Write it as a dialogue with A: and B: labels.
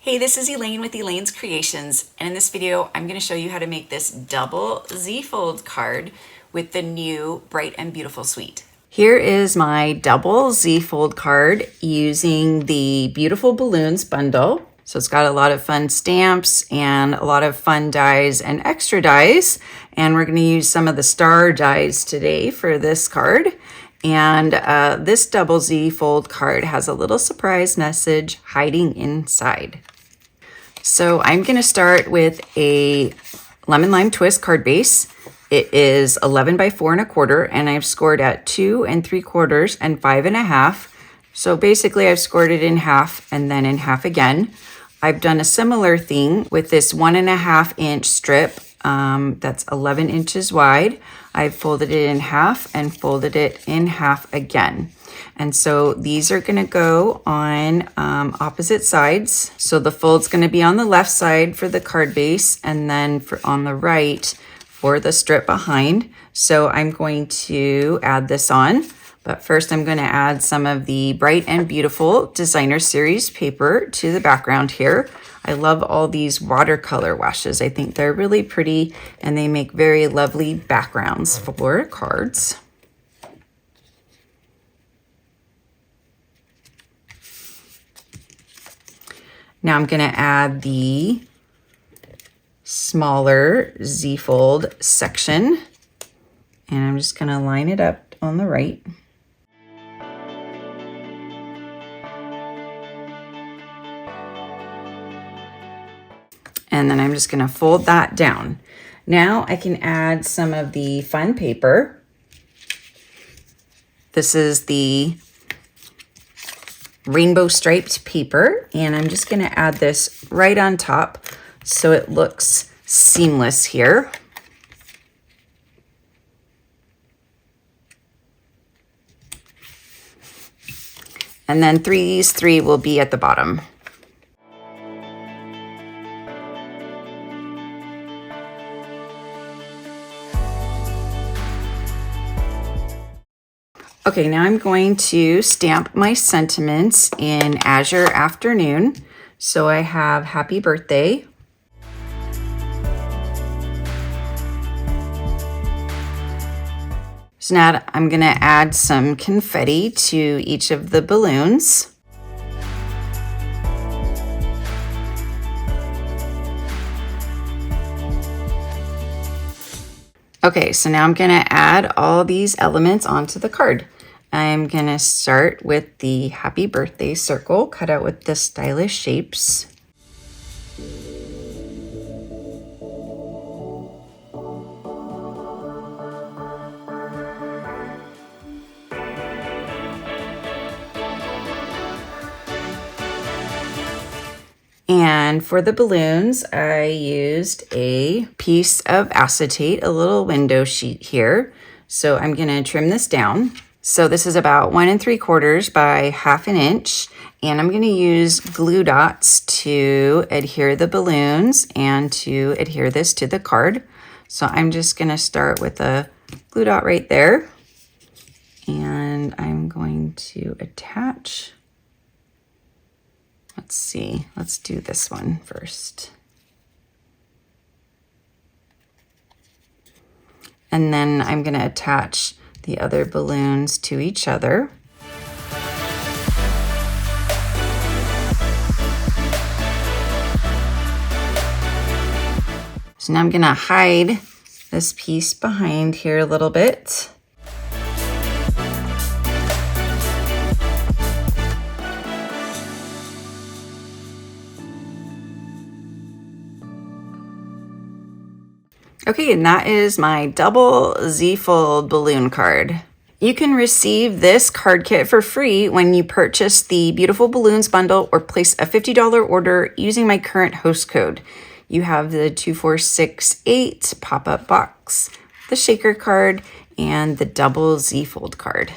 A: Hey, this is Elaine with Elaine's Creations, and in this video I'm going to show you how to make this double Z-fold card with the new Bright and Beautiful suite. Here is my double Z-fold card using the Beautiful Balloons bundle. So it's got a lot of fun stamps and a lot of fun dies and extra dies, and we're going to use some of the star dies today for this card. And this double Z fold card has a little surprise message hiding inside. So I'm going to start with a lemon lime twist card base. It is 11 by 4 1/4, and I've scored at 2 3/4 and 5 1/2. So basically I've scored it in half and then in half again. I've done a similar thing with this 1 1/2 inch strip that's 11 inches wide. I've folded it in half and folded it in half again. And so these are going to go on opposite sides. So the fold's going to be on the left side for the card base, and then on the right for the strip behind. So I'm going to add this on. But first I'm going to add some of the Bright and Beautiful Designer Series paper to the background here. I love all these watercolor washes. I think they're really pretty and they make very lovely backgrounds for cards. Now I'm going to add the smaller Z-fold section, and I'm just going to line it up on the right. And then I'm just going to fold that down. Now I can add some of the fun paper. This is the rainbow striped paper, and I'm just going to add this right on top so it looks seamless here. And then these three will be at the bottom. Okay, now I'm going to stamp my sentiments in Azure Afternoon. So I have Happy Birthday. So now I'm going to add some confetti to each of the balloons. Okay, so now I'm going to add all these elements onto the card. I'm going to start with the Happy Birthday circle cut out with the stylish shapes. And for the balloons, I used a piece of acetate, a little window sheet here. So I'm going to trim this down. So this is about 1 3/4 by 1/2 inch. And I'm going to use glue dots to adhere the balloons and to adhere this to the card. So I'm just going to start with a glue dot right there. And I'm going to attach. Let's see, let's do this one first. And then I'm going to attach the other balloons to each other. So now I'm going to hide this piece behind here a little bit. Okay, and that is my double Z-fold balloon card. You can receive this card kit for free when you purchase the Beautiful Balloons bundle or place a $50 order using my current host code. You have the 2468 pop-up box, the shaker card, and the double Z-fold card.